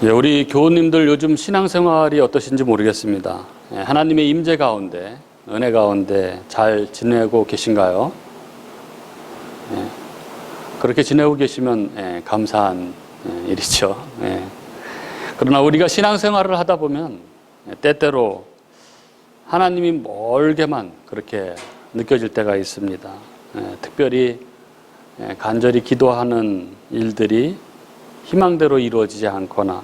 예, 우리 교우님들 요즘 신앙생활이 어떠신지 모르겠습니다. 예, 하나님의 임재 가운데, 은혜 가운데 잘 지내고 계신가요? 예, 그렇게 지내고 계시면 감사한 일이죠. 그러나 우리가 신앙생활을 하다 보면 때때로 하나님이 멀게만 그렇게 느껴질 때가 있습니다. 특별히 간절히 기도하는 일들이 희망대로 이루어지지 않거나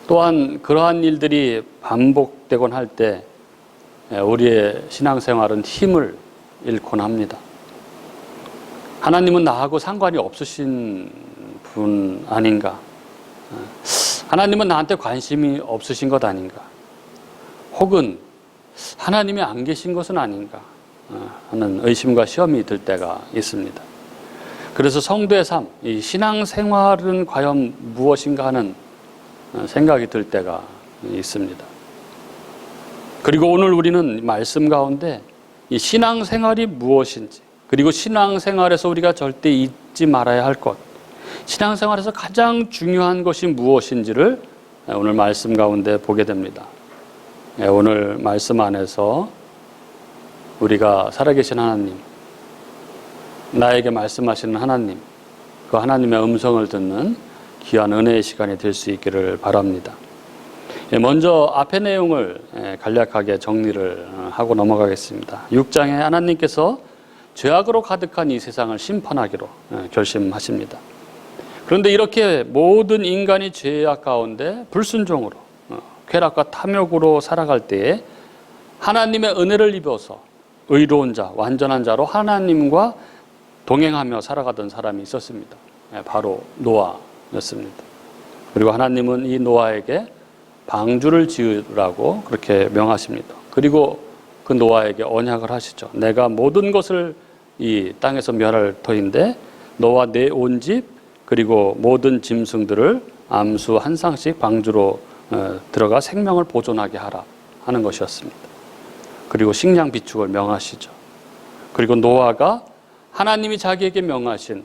또한 그러한 일들이 반복되곤 할 때 우리의 신앙생활은 힘을 잃곤 합니다. 하나님은 나하고 상관이 없으신 분 아닌가? 하나님은 나한테 관심이 없으신 것 아닌가? 혹은 하나님이 안 계신 것은 아닌가? 하는 의심과 시험이 들 때가 있습니다. 그래서 성도의 삶, 이 신앙생활은 과연 무엇인가 하는 생각이 들 때가 있습니다. 그리고 오늘 우리는 말씀 가운데 이 신앙생활이 무엇인지, 그리고 신앙생활에서 우리가 절대 잊지 말아야 할 것, 신앙생활에서 가장 중요한 것이 무엇인지를 오늘 말씀 가운데 보게 됩니다. 오늘 말씀 안에서 우리가 살아계신 하나님, 나에게 말씀하시는 하나님, 그 하나님의 음성을 듣는 귀한 은혜의 시간이 될 수 있기를 바랍니다. 먼저 앞의 내용을 간략하게 정리를 하고 넘어가겠습니다. 6장에 하나님께서 죄악으로 가득한 이 세상을 심판하기로 결심하십니다. 그런데 이렇게 모든 인간이 죄악 가운데 불순종으로 쾌락과 탐욕으로 살아갈 때에 하나님의 은혜를 입어서 의로운 자, 완전한 자로 하나님과 동행하며 살아가던 사람이 있었습니다. 바로 노아였습니다. 그리고 하나님은 이 노아에게 방주를 지으라고 그렇게 명하십니다. 그리고 그 노아에게 언약을 하시죠. 내가 모든 것을 이 땅에서 멸할 터인데 너와 내 온 집 그리고 모든 짐승들을 암수 한 쌍씩 방주로 들어가 생명을 보존하게 하라 하는 것이었습니다. 그리고 식량 비축을 명하시죠. 그리고 노아가 하나님이 자기에게 명하신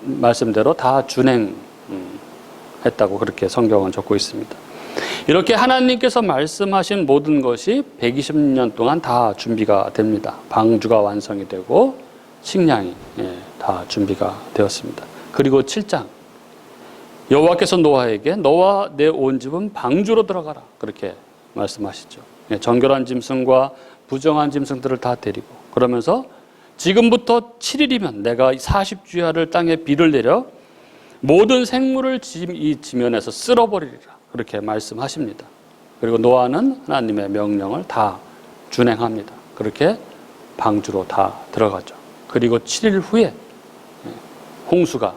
말씀대로 다 준행했다고 그렇게 성경은 적고 있습니다. 이렇게 하나님께서 말씀하신 모든 것이 120년 동안 다 준비가 됩니다. 방주가 완성이 되고 식량이 다 준비가 되었습니다. 그리고 7장 여호와께서 노아에게 너와 내 온 집은 방주로 들어가라 그렇게 말씀하시죠. 정결한 짐승과 부정한 짐승들을 다 데리고 그러면서 지금부터 7일이면 내가 40주야를 땅에 비를 내려 모든 생물을 이 지면에서 쓸어버리리라 그렇게 말씀하십니다. 그리고 노아는 하나님의 명령을 다 준행합니다. 그렇게 방주로 다 들어가죠. 그리고 7일 후에 홍수가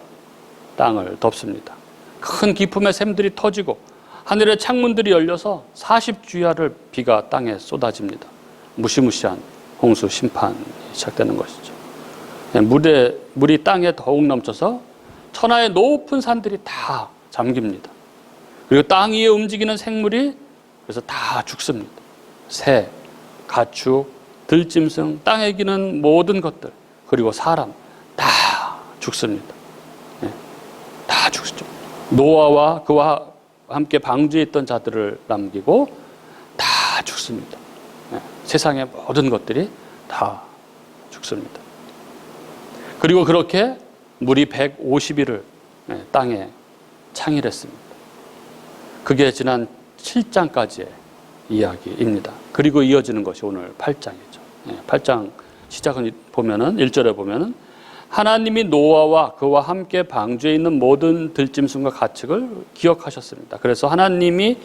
땅을 덮습니다. 큰 기품의 샘들이 터지고 하늘의 창문들이 열려서 40주야를 비가 땅에 쏟아집니다. 무시무시한 홍수 심판이 시작되는 것이죠. 물이 땅에 더욱 넘쳐서 천하의 높은 산들이 다 잠깁니다. 그리고 땅 위에 움직이는 생물이 그래서 다 죽습니다. 새, 가축, 들짐승, 땅에 기는 모든 것들, 그리고 사람 다 죽습니다. 다 죽죠. 노아와 그와 함께 방주에 있던 자들을 남기고 다 죽습니다. 세상의 모든 것들이 다 죽습니다. 그리고 그렇게 물이 150일을 땅에 창일했습니다. 그게 지난 7장까지의 이야기입니다. 그리고 이어지는 것이 오늘 8장이죠. 8장 시작은 보면은 1절에 보면은 하나님이 노아와 그와 함께 방주에 있는 모든 들짐승과 가축을 기억하셨습니다. 그래서 하나님이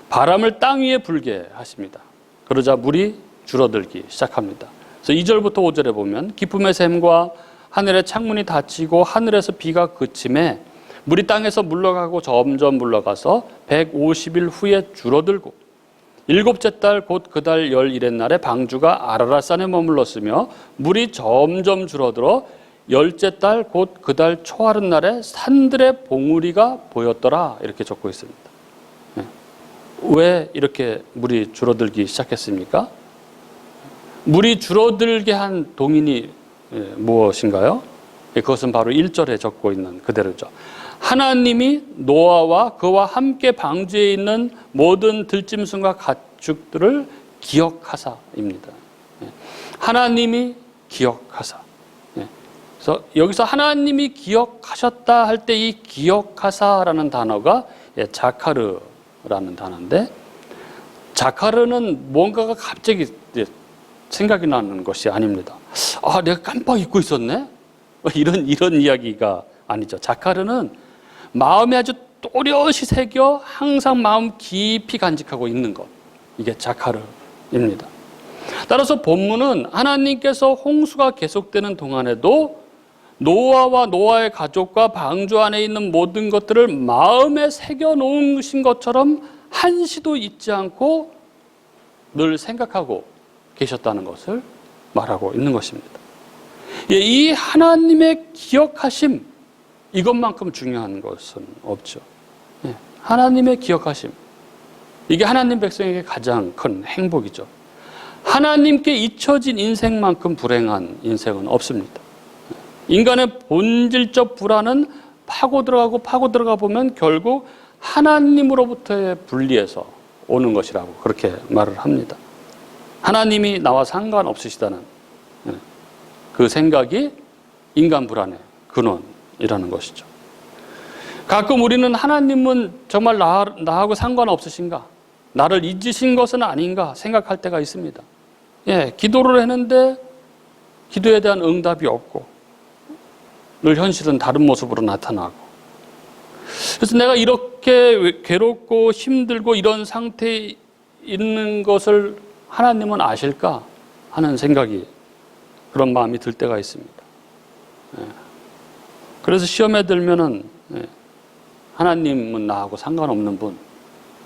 바람을 땅 위에 불게 하십니다. 그러자 물이 줄어들기 시작합니다. 그래서 2절부터 5절에 보면 기쁨의 샘과 하늘의 창문이 닫히고 하늘에서 비가 그침에 물이 땅에서 물러가고 점점 물러가서 150일 후에 줄어들고 일곱째 달 곧 그 달 11의 날에 방주가 아라랏산에 머물렀으며 물이 점점 줄어들어 열째 달 곧 그 달 초하룻 날에 산들의 봉우리가 보였더라 이렇게 적고 있습니다. 왜 이렇게 물이 줄어들기 시작했습니까? 물이 줄어들게 한 동인이 무엇인가요? 그것은 바로 1절에 적고 있는 그대로죠. 하나님이 노아와 그와 함께 방주에 있는 모든 들짐승과 가축들을 기억하사입니다. 하나님이 기억하사. 그래서 여기서 하나님이 기억하셨다 할 때 이 기억하사라는 단어가 자카르라는 단어인데, 자카르는 뭔가가 갑자기 생각이 나는 것이 아닙니다. 아, 내가 깜빡 잊고 있었네? 이런 이야기가 아니죠. 자카르는 마음에 아주 또렷이 새겨 항상 마음 깊이 간직하고 있는 것. 이게 자카르입니다. 따라서 본문은 하나님께서 홍수가 계속되는 동안에도 노아와 노아의 가족과 방주 안에 있는 모든 것들을 마음에 새겨 놓으신 것처럼 한시도 잊지 않고 늘 생각하고 계셨다는 것을 말하고 있는 것입니다. 이 하나님의 기억하심, 이것만큼 중요한 것은 없죠. 하나님의 기억하심, 이게 하나님 백성에게 가장 큰 행복이죠. 하나님께 잊혀진 인생만큼 불행한 인생은 없습니다. 인간의 본질적 불안은 파고 들어가 보면 결국 하나님으로부터의 분리에서 오는 것이라고 그렇게 말을 합니다. 하나님이 나와 상관없으시다는 그 생각이 인간 불안의 근원이라는 것이죠. 가끔 우리는 하나님은 정말 나하고 상관없으신가? 나를 잊으신 것은 아닌가 생각할 때가 있습니다. 기도를 했는데 기도에 대한 응답이 없고 늘 현실은 다른 모습으로 나타나고, 그래서 내가 이렇게 괴롭고 힘들고 이런 상태에 있는 것을 하나님은 아실까 하는 생각이, 그런 마음이 들 때가 있습니다. 그래서 시험에 들면은 하나님은 나하고 상관없는 분,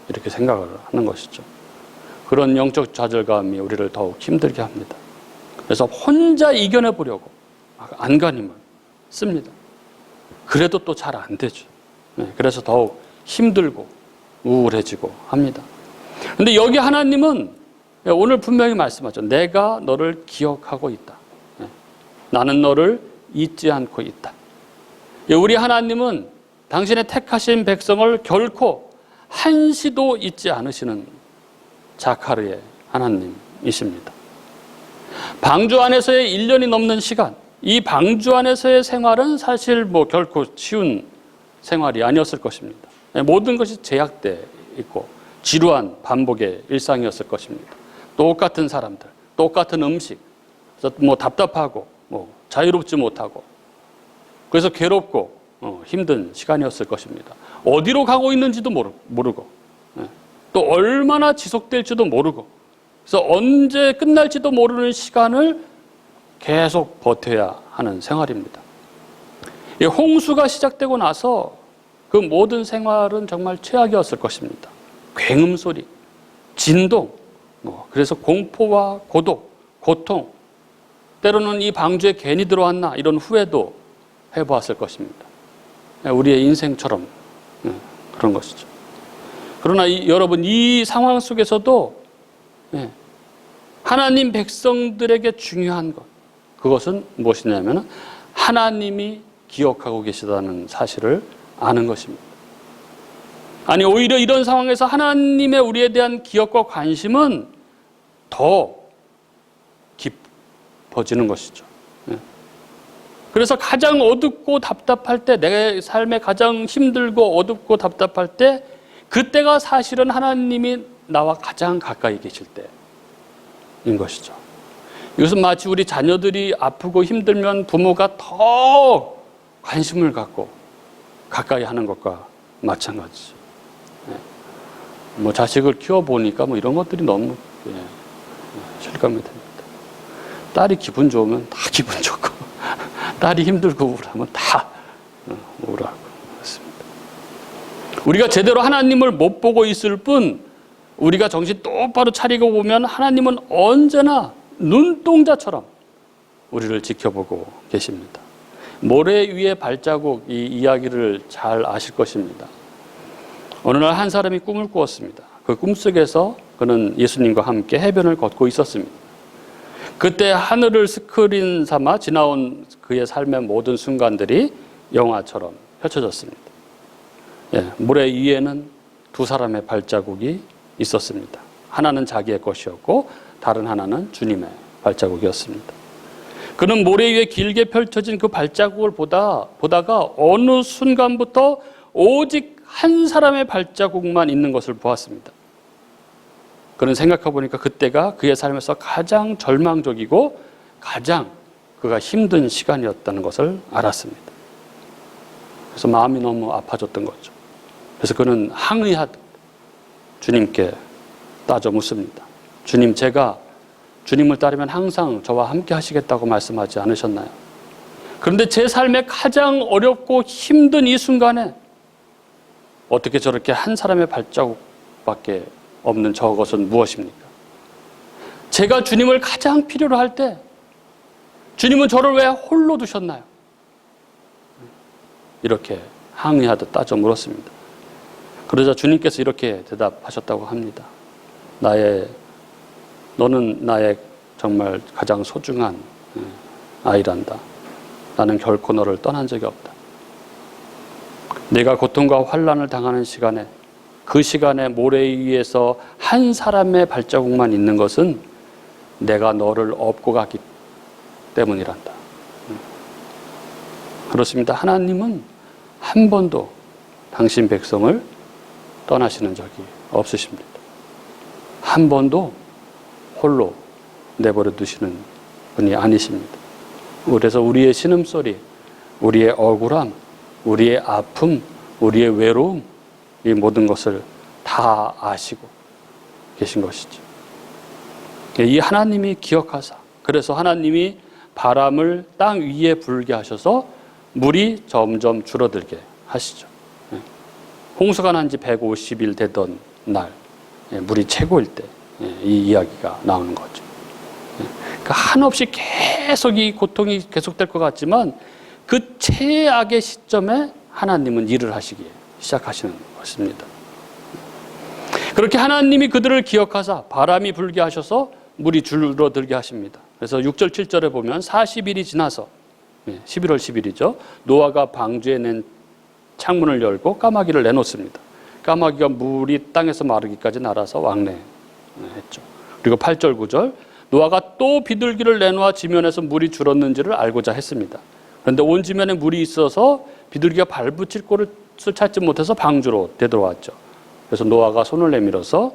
이렇게 생각을 하는 것이죠. 그런 영적 좌절감이 우리를 더욱 힘들게 합니다. 그래서 혼자 이겨내 보려고 안간힘을 씁니다. 그래도 또 잘 안 되죠. 그래서 더욱 힘들고 우울해지고 합니다. 그런데 여기 하나님은 오늘 분명히 말씀하죠. 내가 너를 기억하고 있다. 나는 너를 잊지 않고 있다. 우리 하나님은 당신의 택하신 백성을 결코 한시도 잊지 않으시는 자카르의 하나님이십니다. 방주 안에서의 1년이 넘는 시간, 이 방주 안에서의 생활은 사실 결코 쉬운 생활이 아니었을 것입니다. 모든 것이 제약돼 있고 지루한 반복의 일상이었을 것입니다. 똑같은 사람들, 똑같은 음식, 그래서 답답하고 자유롭지 못하고, 그래서 괴롭고 힘든 시간이었을 것입니다. 어디로 가고 있는지도 모르고, 또 얼마나 지속될지도 모르고, 그래서 언제 끝날지도 모르는 시간을 계속 버텨야 하는 생활입니다. 홍수가 시작되고 나서 그 모든 생활은 정말 최악이었을 것입니다. 굉음 소리, 진동, 그래서 공포와 고독, 고통, 때로는 이 방주에 괜히 들어왔나 이런 후회도 해보았을 것입니다. 우리의 인생처럼 그런 것이죠. 그러나 여러분, 이 상황 속에서도 하나님 백성들에게 중요한 것, 그것은 무엇이냐면 하나님이 기억하고 계시다는 사실을 아는 것입니다. 아니, 오히려 이런 상황에서 하나님의 우리에 대한 기억과 관심은 더 깊어지는 것이죠. 그래서 가장 어둡고 답답할 때, 내 삶에 가장 힘들고 어둡고 답답할 때, 그때가 사실은 하나님이 나와 가장 가까이 계실 때인 것이죠. 이것은 마치 우리 자녀들이 아프고 힘들면 부모가 더 관심을 갖고 가까이 하는 것과 마찬가지죠. 자식을 키워보니까 이런 것들이 너무 실감이 됩니다. 딸이 기분 좋으면 다 기분 좋고, 딸이 힘들고 우울하면 다 우울하고 그렇습니다. 우리가 제대로 하나님을 못 보고 있을 뿐, 우리가 정신 똑바로 차리고 보면 하나님은 언제나 눈동자처럼 우리를 지켜보고 계십니다. 모래 위의 발자국, 이 이야기를 잘 아실 것입니다. 어느 날 한 사람이 꿈을 꾸었습니다. 그 꿈속에서 그는 예수님과 함께 해변을 걷고 있었습니다. 그때 하늘을 스크린 삼아 지나온 그의 삶의 모든 순간들이 영화처럼 펼쳐졌습니다. 모래 위에는 두 사람의 발자국이 있었습니다. 하나는 자기의 것이었고 다른 하나는 주님의 발자국이었습니다. 그는 모래 위에 길게 펼쳐진 그 발자국을 보다가 어느 순간부터 오직 한 사람의 발자국만 있는 것을 보았습니다. 그는 생각해 보니까 그때가 그의 삶에서 가장 절망적이고 가장 그가 힘든 시간이었다는 것을 알았습니다. 그래서 마음이 너무 아파졌던 거죠. 그래서 그는 항의하듯 주님께 따져 묻습니다. 주님, 제가 주님을 따르면 항상 저와 함께 하시겠다고 말씀하지 않으셨나요? 그런데 제 삶에 가장 어렵고 힘든 이 순간에 어떻게 저렇게 한 사람의 발자국밖에 없는 저것은 무엇입니까? 제가 주님을 가장 필요로 할 때 주님은 저를 왜 홀로 두셨나요? 이렇게 항의하듯 따져 물었습니다. 그러자 주님께서 이렇게 대답하셨다고 합니다. 너는 나의 정말 가장 소중한 아이란다. 나는 결코 너를 떠난 적이 없다. 내가 고통과 환난을 당하는 시간에 그 시간에 모래 위에서 한 사람의 발자국만 있는 것은 내가 너를 업고 갔기 때문이란다. 그렇습니다. 하나님은 한 번도 당신 백성을 떠나시는 적이 없으십니다. 한 번도 홀로 내버려 두시는 분이 아니십니다. 그래서 우리의 신음소리, 우리의 억울함, 우리의 아픔, 우리의 외로움, 이 모든 것을 다 아시고 계신 것이죠. 이 하나님이 기억하사, 그래서 하나님이 바람을 땅 위에 불게 하셔서 물이 점점 줄어들게 하시죠. 홍수가 난 지 150일 되던 날, 물이 최고일 때 이 이야기가 나오는 거죠. 그러니까 한없이 계속 이 고통이 계속될 것 같지만 그 최악의 시점에 하나님은 일을 하시기 시작하시는 것입니다. 그렇게 하나님이 그들을 기억하사 바람이 불게 하셔서 물이 줄어들게 하십니다. 그래서 6절 7절에 보면 40일이 지나서 11월 10일이죠. 노아가 방주에 낸 창문을 열고 까마귀를 내놓습니다. 까마귀가 물이 땅에서 마르기까지 날아서 왕래했죠. 그리고 8절 9절 노아가 또 비둘기를 내놓아 지면에서 물이 줄었는지를 알고자 했습니다. 그런데 온 지면에 물이 있어서 비둘기가 발붙일 곳을 찾지 못해서 방주로 되돌아왔죠. 그래서 노아가 손을 내밀어서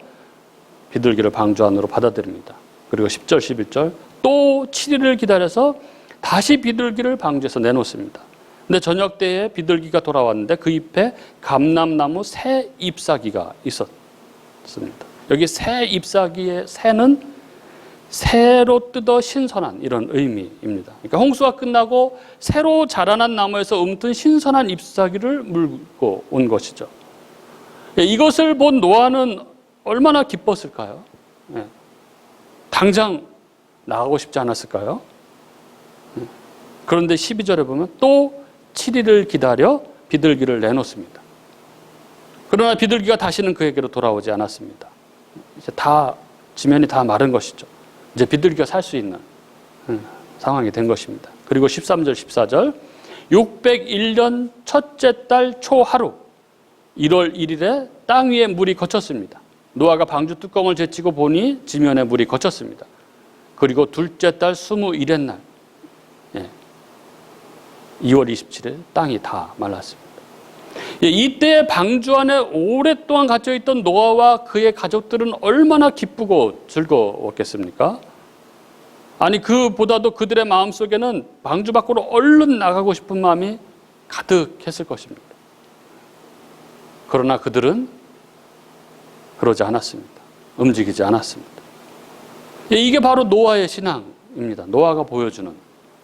비둘기를 방주 안으로 받아들입니다. 그리고 10절 11절 또 7일을 기다려서 다시 비둘기를 방주에서 내놓습니다. 근데 저녁 때에 비둘기가 돌아왔는데 그 잎에 감람나무 새 잎사귀가 있었습니다. 여기 새 잎사귀의 새는 새로 뜯어 신선한 이런 의미입니다. 그러니까 홍수가 끝나고 새로 자라난 나무에서 움튼 신선한 잎사귀를 물고 온 것이죠. 이것을 본 노아는 얼마나 기뻤을까요? 당장 나가고 싶지 않았을까요? 그런데 12절에 보면 또 7일을 기다려 비둘기를 내놓습니다. 그러나 비둘기가 다시는 그에게로 돌아오지 않았습니다. 이제 지면이 다 마른 것이죠. 이제 비둘기가 살 수 있는 상황이 된 것입니다. 그리고 13절 14절 601년 첫째 달 초하루 1월 1일에 땅 위에 물이 거쳤습니다. 노아가 방주 뚜껑을 제치고 보니 지면에 물이 거쳤습니다. 그리고 둘째 달 21의 날 2월 27일 땅이 다 말랐습니다. 이때 방주 안에 오랫동안 갇혀있던 노아와 그의 가족들은 얼마나 기쁘고 즐거웠겠습니까? 아니 그보다도 그들의 마음속에는 방주 밖으로 얼른 나가고 싶은 마음이 가득했을 것입니다. 그러나 그들은 그러지 않았습니다. 움직이지 않았습니다. 이게 바로 노아의 신앙입니다. 노아가 보여주는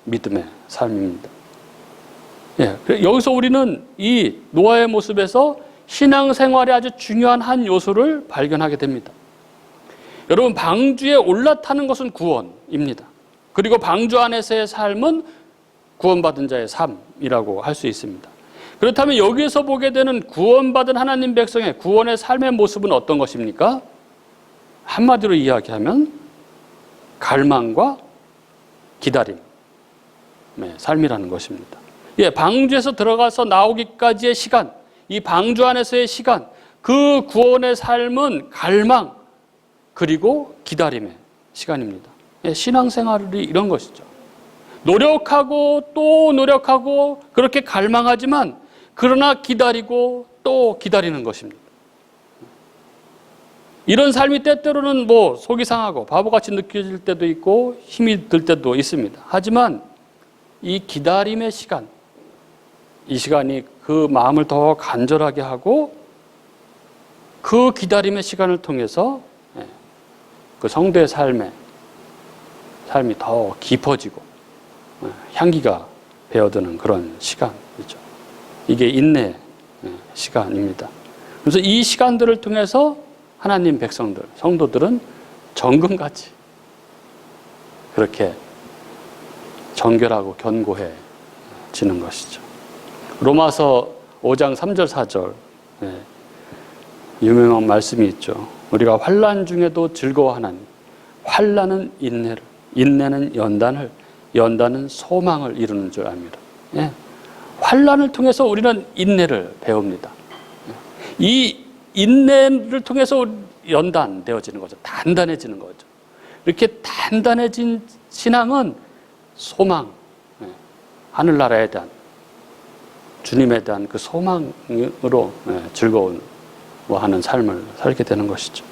믿음의 삶입니다. 여기서 우리는 이 노아의 모습에서 신앙생활의 아주 중요한 한 요소를 발견하게 됩니다. 여러분, 방주에 올라타는 것은 구원입니다. 그리고 방주 안에서의 삶은 구원받은 자의 삶이라고 할 수 있습니다. 그렇다면 여기에서 보게 되는 구원받은 하나님 백성의 구원의 삶의 모습은 어떤 것입니까? 한마디로 이야기하면 갈망과 기다림의 삶이라는 것입니다. 방주에서 들어가서 나오기까지의 시간, 이 방주 안에서의 시간, 그 구원의 삶은 갈망 그리고 기다림의 시간입니다. 신앙생활이 이런 것이죠. 노력하고 또 노력하고 그렇게 갈망하지만 그러나 기다리고 또 기다리는 것입니다. 이런 삶이 때때로는 속이 상하고 바보같이 느껴질 때도 있고 힘이 들 때도 있습니다. 하지만 이 기다림의 시간, 이 시간이 그 마음을 더 간절하게 하고 그 기다림의 시간을 통해서 그 성도의 삶이 더 깊어지고 향기가 배어드는 그런 시간이죠. 이게 인내의 시간입니다. 그래서 이 시간들을 통해서 하나님 백성들, 성도들은 정금같이 그렇게 정결하고 견고해지는 것이죠. 로마서 5장 3절 4절 유명한 말씀이 있죠. 우리가 환난 중에도 즐거워하나니 환난은 인내를, 인내는 연단을, 연단은 소망을 이루는 줄 압니다. 환난을 통해서 우리는 인내를 배웁니다. 이 인내를 통해서 연단되어지는 거죠. 단단해지는 거죠. 이렇게 단단해진 신앙은 소망, 하늘나라에 대한, 주님에 대한 그 소망으로 즐거워하는 삶을 살게 되는 것이죠.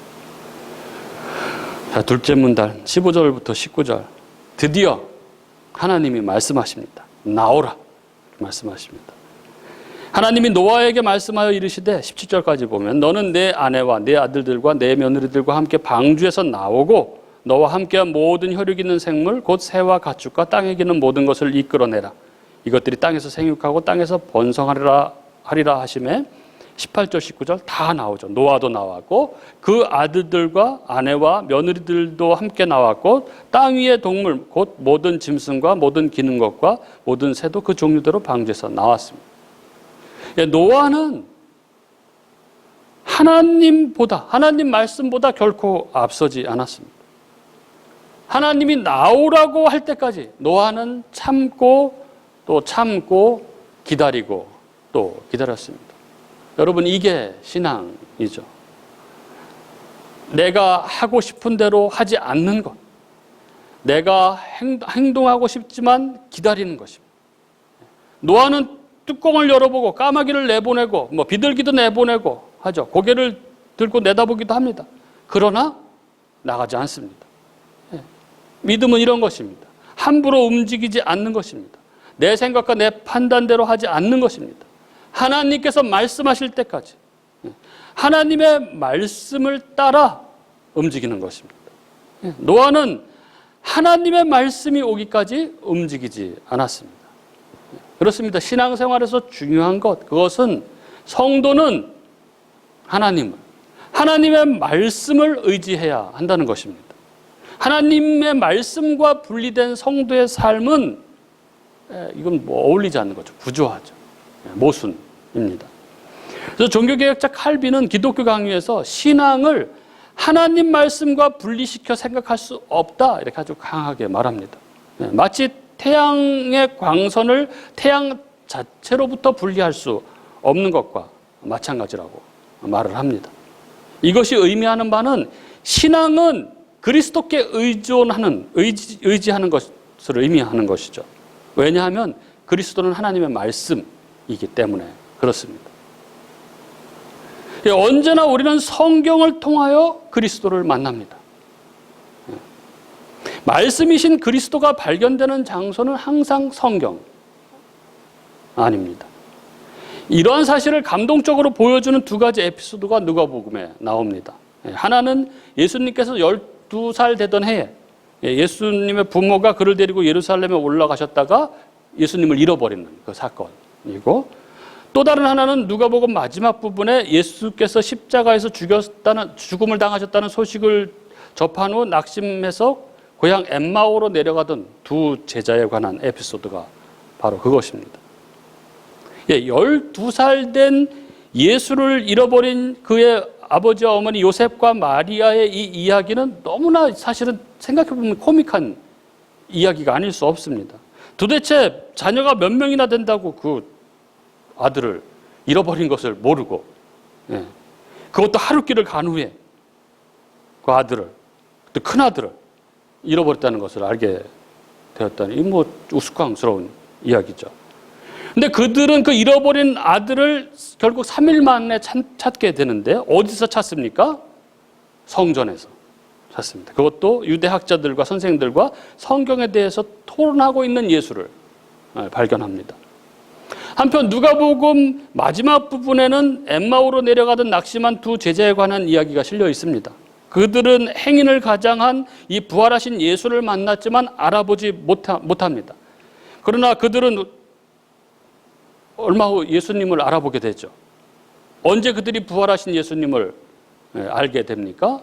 자, 둘째 문단 15절부터 19절. 드디어 하나님이 말씀하십니다. 나오라 말씀하십니다. 하나님이 노아에게 말씀하여 이르시되 17절까지 보면 너는 내 아내와 내 아들들과 내 며느리들과 함께 방주에서 나오고 너와 함께한 모든 혈육 있는 생물 곧 새와 가축과 땅에 기는 모든 것을 이끌어내라. 이것들이 땅에서 생육하고 땅에서 번성하리라 하시매 18절 19절 다 나오죠. 노아도 나왔고 그 아들들과 아내와 며느리들도 함께 나왔고 땅 위의 동물 곧 모든 짐승과 모든 기는 것과 모든 새도 그 종류대로 방주에서 나왔습니다. 노아는 하나님 말씀보다 결코 앞서지 않았습니다. 하나님이 나오라고 할 때까지 노아는 참고 또 참고 기다리고 또 기다렸습니다. 여러분, 이게 신앙이죠. 내가 하고 싶은 대로 하지 않는 것, 내가 행동하고 싶지만 기다리는 것입니다. 노아는 뚜껑을 열어보고 까마귀를 내보내고 비둘기도 내보내고 하죠. 고개를 들고 내다보기도 합니다. 그러나 나가지 않습니다. 믿음은 이런 것입니다. 함부로 움직이지 않는 것입니다. 내 생각과 내 판단대로 하지 않는 것입니다. 하나님께서 말씀하실 때까지 하나님의 말씀을 따라 움직이는 것입니다. 노아는 하나님의 말씀이 오기까지 움직이지 않았습니다. 그렇습니다. 신앙생활에서 중요한 것, 그것은 성도는 하나님의 말씀을 의지해야 한다는 것입니다. 하나님의 말씀과 분리된 성도의 삶은 이건 어울리지 않는 거죠. 부조하죠. 모순입니다. 그래서 종교개혁자 칼빈은 기독교 강의에서 신앙을 하나님 말씀과 분리시켜 생각할 수 없다 이렇게 아주 강하게 말합니다. 마치 태양의 광선을 태양 자체로부터 분리할 수 없는 것과 마찬가지라고 말을 합니다. 이것이 의미하는 바는 신앙은 그리스도께 의지하는 것을 의미하는 것이죠. 왜냐하면 그리스도는 하나님의 말씀이기 때문에 그렇습니다. 언제나 우리는 성경을 통하여 그리스도를 만납니다. 말씀이신 그리스도가 발견되는 장소는 항상 성경 아닙니다. 이러한 사실을 감동적으로 보여주는 두 가지 에피소드가 누가복음에 나옵니다. 하나는 예수님께서 12살 되던 해에 예수님의 부모가 그를 데리고 예루살렘에 올라가셨다가 예수님을 잃어버리는 그 사건이고, 또 다른 하나는 누가복음 마지막 부분에 예수께서 십자가에서 죽음을 당하셨다는 소식을 접한 후 낙심해서 고향 엠마오로 내려가던 두 제자에 관한 에피소드가 바로 그것입니다. 12살 된 예수를 잃어버린 그의 아버지와 어머니 요셉과 마리아의 이 이야기는 너무나 사실은 생각해보면 코믹한 이야기가 아닐 수 없습니다. 도대체 자녀가 몇 명이나 된다고 그 아들을 잃어버린 것을 모르고, 예. 그것도 하루길을 간 후에 그 아들을, 또 큰 아들을 잃어버렸다는 것을 알게 되었다니, 이 뭐 우스꽝스러운 이야기죠. 근데 그들은 그 잃어버린 아들을 결국 3일 만에 찾게 되는데 어디서 찾습니까? 성전에서 찾습니다. 그것도 유대학자들과 선생들과 성경에 대해서 토론하고 있는 예수를 발견합니다. 한편 누가복음 마지막 부분에는 엠마오로 내려가던 낙심한 두 제자에 관한 이야기가 실려 있습니다. 그들은 행인을 가장한 이 부활하신 예수를 만났지만 알아보지 못합니다. 그러나 그들은 얼마 후 예수님을 알아보게 되죠. 언제 그들이 부활하신 예수님을 알게 됩니까?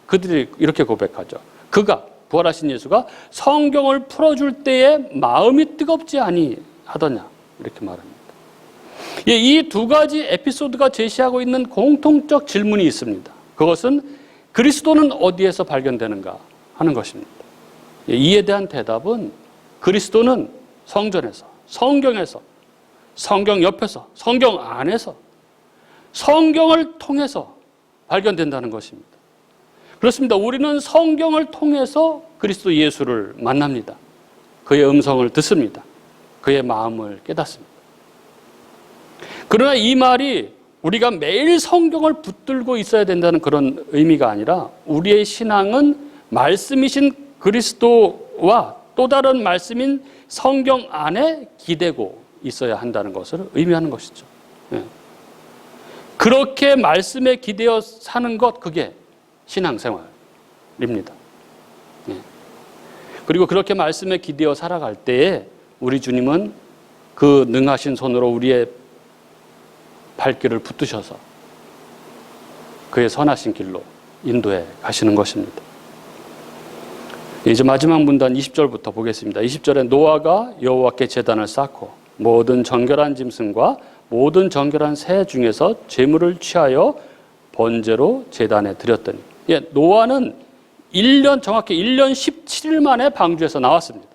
그들이 이렇게 고백하죠. 그가, 부활하신 예수가 성경을 풀어줄 때에 마음이 뜨겁지 아니하더냐, 이렇게 말합니다. 이 두 가지 에피소드가 제시하고 있는 공통적 질문이 있습니다. 그것은 그리스도는 어디에서 발견되는가 하는 것입니다. 이에 대한 대답은 그리스도는 성전에서, 성경에서, 성경 옆에서, 성경 안에서, 성경을 통해서 발견된다는 것입니다. 그렇습니다. 우리는 성경을 통해서 그리스도 예수를 만납니다. 그의 음성을 듣습니다. 그의 마음을 깨닫습니다. 그러나 이 말이 우리가 매일 성경을 붙들고 있어야 된다는 그런 의미가 아니라 우리의 신앙은 말씀이신 그리스도와 또 다른 말씀인 성경 안에 기대고 있어야 한다는 것을 의미하는 것이죠. 그렇게 말씀에 기대어 사는 것, 그게 신앙생활입니다. 그리고 그렇게 말씀에 기대어 살아갈 때에 우리 주님은 그 능하신 손으로 우리의 발길을 붙드셔서 그의 선하신 길로 인도해 가시는 것입니다. 이제 마지막 문단 20절부터 보겠습니다. 20절에 노아가 여호와께 제단을 쌓고 모든 정결한 짐승과 모든 정결한 새 중에서 제물을 취하여 번제로 제단에 드렸더니, 노아는 정확히 1년 17일 만에 방주에서 나왔습니다.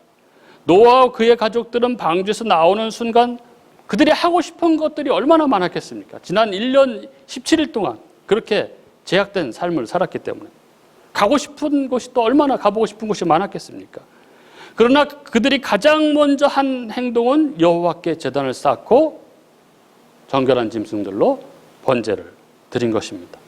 노아와 그의 가족들은 방주에서 나오는 순간 그들이 하고 싶은 것들이 얼마나 많았겠습니까? 지난 1년 17일 동안 그렇게 제약된 삶을 살았기 때문에 가고 싶은 곳이 또 얼마나 가보고 싶은 곳이 많았겠습니까? 그러나 그들이 가장 먼저 한 행동은 여호와께 제단을 쌓고 정결한 짐승들로 번제를 드린 것입니다.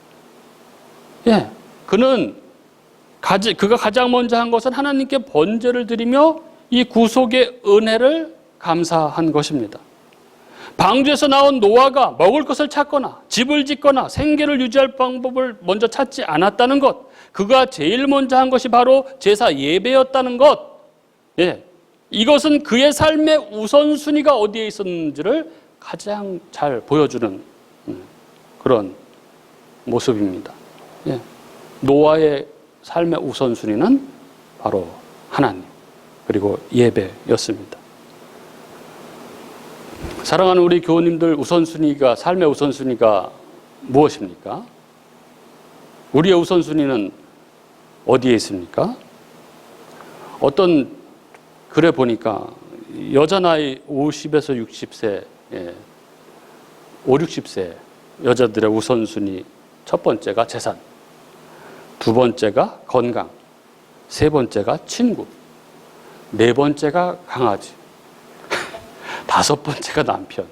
그가 가장 먼저 한 것은 하나님께 번제를 드리며 이 구속의 은혜를 감사한 것입니다. 방주에서 나온 노아가 먹을 것을 찾거나 집을 짓거나 생계를 유지할 방법을 먼저 찾지 않았다는 것, 그가 제일 먼저 한 것이 바로 제사 예배였다는 것, 이것은 그의 삶의 우선순위가 어디에 있었는지를 가장 잘 보여주는 그런 모습입니다. 노아의 삶의 우선순위는 바로 하나님, 그리고 예배였습니다. 사랑하는 우리 교우님들, 삶의 우선순위가 무엇입니까? 우리의 우선순위는 어디에 있습니까? 어떤 글에 보니까 여자 나이 50에서 60세, 60세 여자들의 우선순위 첫 번째가 재산, 두 번째가 건강, 세 번째가 친구, 네 번째가 강아지, 다섯 번째가 남편.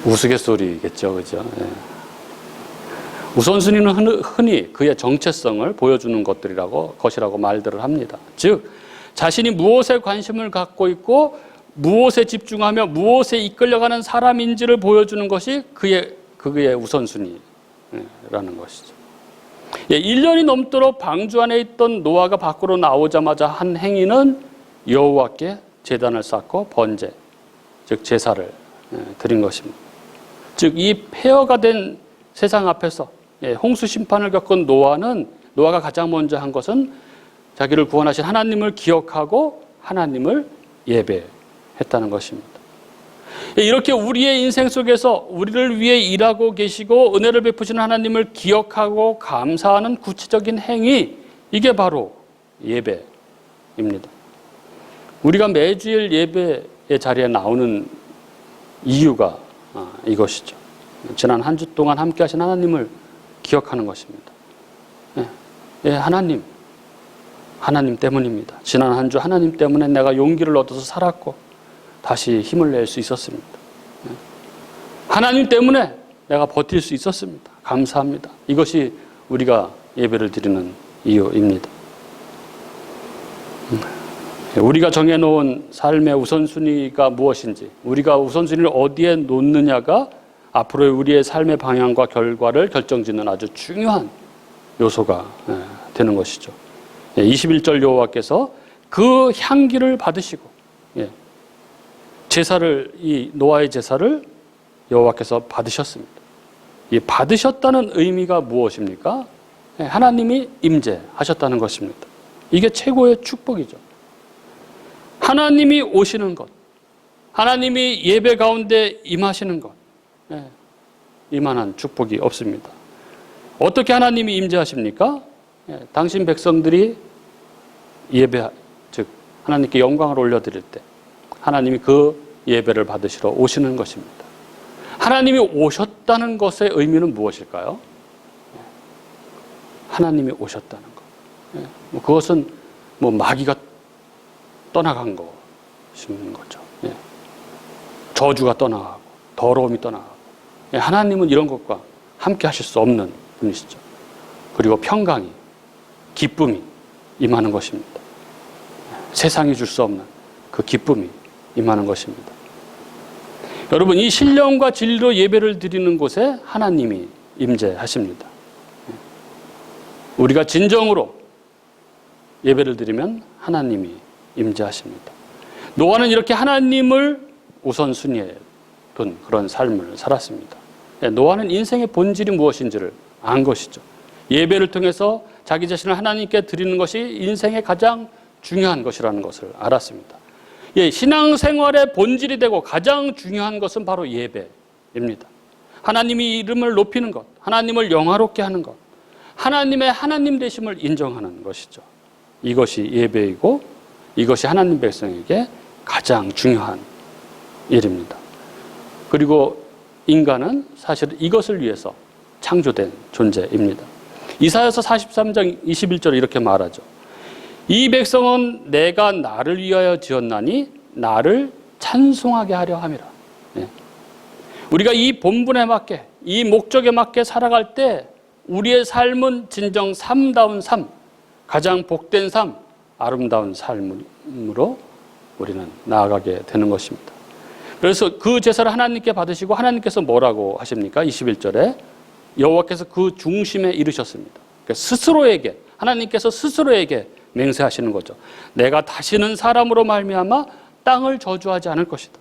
우스갯소리겠죠, 그죠? 우선순위는 흔히 그의 정체성을 보여주는 것이라고 말들을 합니다. 즉, 자신이 무엇에 관심을 갖고 있고 무엇에 집중하며 무엇에 이끌려가는 사람인지를 보여주는 것이 그의 우선순위라는 것이죠. 1년이 넘도록 방주 안에 있던 노아가 밖으로 나오자마자 한 행위는 여호와께 제단을 쌓고 번제, 즉 제사를 드린 것입니다. 즉, 이 폐허가 된 세상 앞에서 홍수 심판을 겪은 노아가 가장 먼저 한 것은 자기를 구원하신 하나님을 기억하고 하나님을 예배했다는 것입니다. 이렇게 우리의 인생 속에서 우리를 위해 일하고 계시고 은혜를 베푸시는 하나님을 기억하고 감사하는 구체적인 행위, 이게 바로 예배입니다. 우리가 매주일 예배에 자리에 나오는 이유가 이것이죠. 지난 한 주 동안 함께 하신 하나님을 기억하는 것입니다. 하나님 때문입니다. 지난 한 주 하나님 때문에 내가 용기를 얻어서 살았고 다시 힘을 낼 수 있었습니다. 하나님 때문에 내가 버틸 수 있었습니다. 감사합니다. 이것이 우리가 예배를 드리는 이유입니다. 우리가 정해놓은 삶의 우선순위가 무엇인지, 우리가 우선순위를 어디에 놓느냐가 앞으로의 우리의 삶의 방향과 결과를 결정짓는 아주 중요한 요소가 되는 것이죠. 21절 여호와께서 그 향기를 받으시고, 제사를, 이 노아의 제사를 여호와께서 받으셨습니다. 이 받으셨다는 의미가 무엇입니까? 하나님이 임재하셨다는 것입니다. 이게 최고의 축복이죠. 하나님이 오시는 것, 하나님이 예배 가운데 임하시는 것, 이만한 축복이 없습니다. 어떻게 하나님이 임재하십니까? 당신 백성들이 예배, 즉 하나님께 영광을 올려드릴 때 하나님이 그 예배를 받으시러 오시는 것입니다. 하나님이 오셨다는 것의 의미는 무엇일까요? 하나님이 오셨다는 것. 그것은 마귀가 떠나간 것인 거죠. 저주가 떠나가고 더러움이 떠나가고, 하나님은 이런 것과 함께 하실 수 없는 분이시죠. 그리고 평강이, 기쁨이 임하는 것입니다. 세상이 줄 수 없는 그 기쁨이 임하는 것입니다. 여러분, 이 신령과 진리로 예배를 드리는 곳에 하나님이 임재하십니다. 우리가 진정으로 예배를 드리면 하나님이 임재하십니다. 노아는 이렇게 하나님을 우선순위에 둔 그런 삶을 살았습니다. 노아는 인생의 본질이 무엇인지를 안 것이죠. 예배를 통해서 자기 자신을 하나님께 드리는 것이 인생의 가장 중요한 것이라는 것을 알았습니다. 신앙생활의 본질이 되고 가장 중요한 것은 바로 예배입니다. 하나님의 이름을 높이는 것, 하나님을 영화롭게 하는 것, 하나님의 하나님 되심을 인정하는 것이죠. 이것이 예배이고 이것이 하나님 백성에게 가장 중요한 일입니다. 그리고 인간은 사실 이것을 위해서 창조된 존재입니다. 이사야서 43장 21절에 이렇게 말하죠. 이 백성은 내가 나를 위하여 지었나니 나를 찬송하게 하려 함이라. 우리가 이 본분에 맞게, 이 목적에 맞게 살아갈 때 우리의 삶은 진정 삶다운 삶, 가장 복된 삶, 아름다운 삶으로 우리는 나아가게 되는 것입니다. 그래서 그 제사를 하나님께 받으시고 하나님께서 뭐라고 하십니까? 21절에 여호와께서 그 중심에 이르셨습니다. 그러니까 스스로에게, 하나님께서 스스로에게 맹세하시는 거죠. 내가 다시는 사람으로 말미암아 땅을 저주하지 않을 것이다.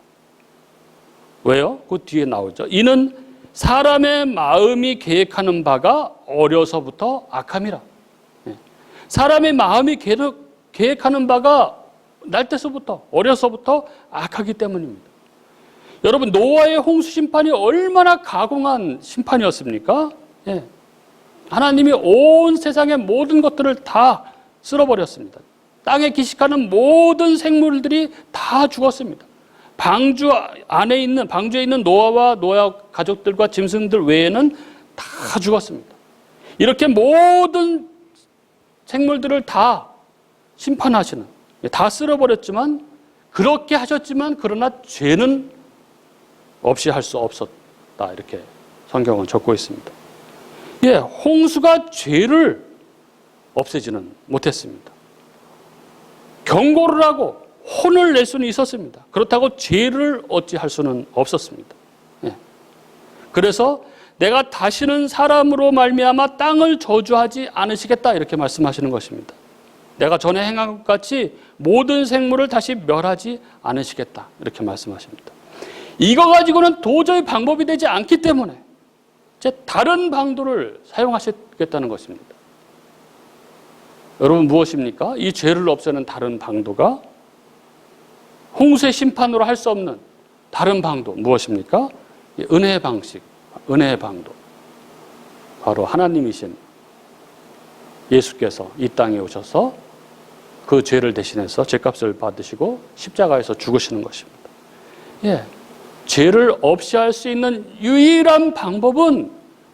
왜요? 그 뒤에 나오죠. 이는 사람의 마음이 계획하는 바가 어려서부터 악함이라. 사람의 마음이 계획하는 바가 날 때서부터, 어려서부터 악하기 때문입니다. 여러분, 노아의 홍수 심판이 얼마나 가공한 심판이었습니까? 하나님이 온 세상의 모든 것들을 다 쓸어버렸습니다. 땅에 기식하는 모든 생물들이 다 죽었습니다. 방주에 있는 노아와 노아 가족들과 짐승들 외에는 다 죽었습니다. 이렇게 모든 생물들을 다 심판하시는, 다 쓸어버렸지만, 그렇게 하셨지만 그러나 죄는 없이 할 수 없었다, 이렇게 성경은 적고 있습니다. 홍수가 죄를 없애지는 못했습니다. 경고를 하고 혼을 낼 수는 있었습니다. 그렇다고 죄를 어찌할 수는 없었습니다. 그래서 내가 다시는 사람으로 말미암아 땅을 저주하지 않으시겠다, 이렇게 말씀하시는 것입니다. 내가 전에 행한 것 같이 모든 생물을 다시 멸하지 않으시겠다, 이렇게 말씀하십니다. 이거 가지고는 도저히 방법이 되지 않기 때문에 이제 다른 방도를 사용하시겠다는 것입니다. 여러분, 무엇입니까? 이 죄를 없애는 다른 방도가, 홍수의 심판으로 할 수 없는 다른 방도 무엇입니까? 은혜의 방식, 은혜의 방도. 바로 하나님이신 예수께서 이 땅에 오셔서 그 죄를 대신해서 죄값을 받으시고 십자가에서 죽으시는 것입니다. 죄를 없이 할 수 있는 유일한 방법은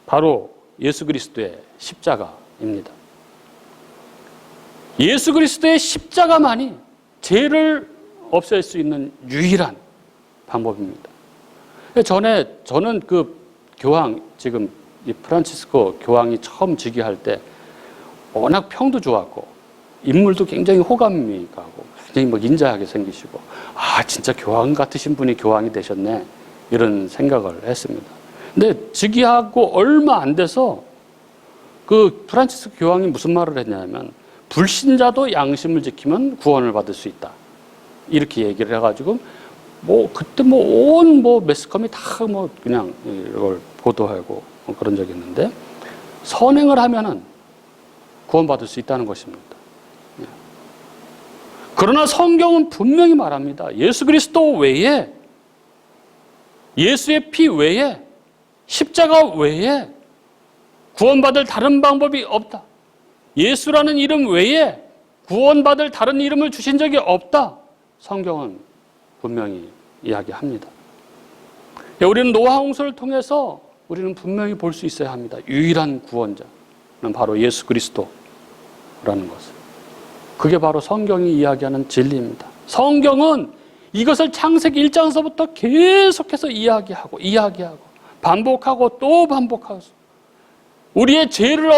바로 예수 그리스도의 십자가입니다. 예수 그리스도의 십자가만이 죄를 없앨 수 있는 유일한 방법입니다. 저는 그 교황, 지금 이 프란치스코 교황이 처음 즉위할 때 워낙 평도 좋았고 인물도 굉장히 호감이 가고 굉장히 막 인자하게 생기시고 진짜 교황 같으신 분이 교황이 되셨네 이런 생각을 했습니다. 근데 즉위하고 얼마 안 돼서 그 프란치스코 교황이 무슨 말을 했냐면 불신자도 양심을 지키면 구원을 받을 수 있다 이렇게 얘기를 해가지고 그때 온 매스컴이 다 그냥 이걸 보도하고 그런 적이 있는데 선행을 하면은 구원받을 수 있다는 것입니다. 그러나 성경은 분명히 말합니다. 예수 그리스도 외에, 예수의 피 외에, 십자가 외에 구원받을 다른 방법이 없다. 예수라는 이름 외에 구원받을 다른 이름을 주신 적이 없다. 성경은 분명히 이야기합니다. 우리는 노아 홍수를 통해서 우리는 분명히 볼 수 있어야 합니다. 유일한 구원자는 바로 예수 그리스도라는 것을. 그게 바로 성경이 이야기하는 진리입니다. 성경은 이것을 창세기 1장서부터 계속해서 이야기하고 반복하고 또 반복하고 우리의 죄를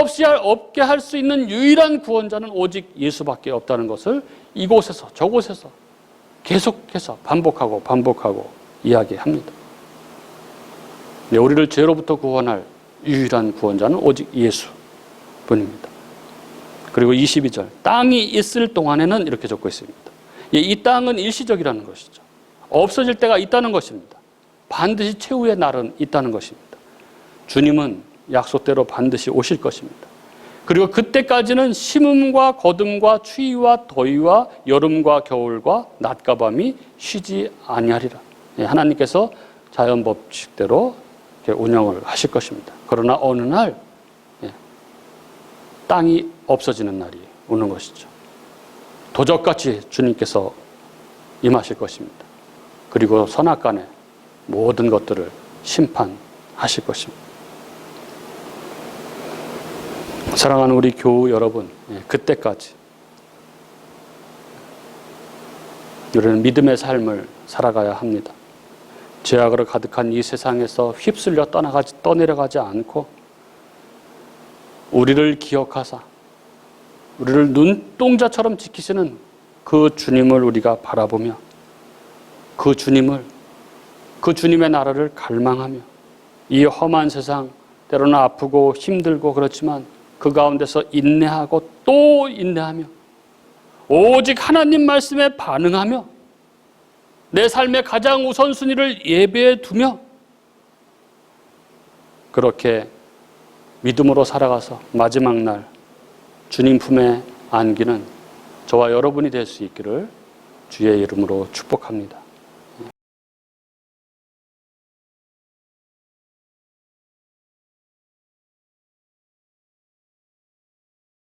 없게 할 수 있는 유일한 구원자는 오직 예수밖에 없다는 것을 이곳에서 저곳에서 계속해서 반복하고 이야기합니다. 우리를 죄로부터 구원할 유일한 구원자는 오직 예수뿐입니다. 그리고 22절 땅이 있을 동안에는 이렇게 적고 있습니다. 이 땅은 일시적이라는 것이죠. 없어질 때가 있다는 것입니다. 반드시 최후의 날은 있다는 것입니다. 주님은 약속대로 반드시 오실 것입니다. 그리고 그때까지는 심음과 거듭과 추위와 더위와 여름과 겨울과 낮과 밤이 쉬지 아니하리라. 하나님께서 자연 법칙대로 운영을 하실 것입니다. 그러나 어느 날 땅이 없어지는 날이 오는 것이죠. 도적같이 주님께서 임하실 것입니다. 그리고 선악간에 모든 것들을 심판하실 것입니다. 사랑하는 우리 교우 여러분, 그때까지 우리는 믿음의 삶을 살아가야 합니다. 죄악으로 가득한 이 세상에서 휩쓸려 떠내려가지 않고 우리를 기억하사 우리를 눈동자처럼 지키시는 그 주님을 우리가 바라보며 그 주님의 나라를 갈망하며 이 험한 세상 때로는 아프고 힘들고 그렇지만 그 가운데서 인내하고 또 인내하며 오직 하나님 말씀에 반응하며 내 삶의 가장 우선순위를 예배에 두며 그렇게 믿음으로 살아가서 마지막 날 주님 품에 안기는 저와 여러분이 될 수 있기를 주의 이름으로 축복합니다.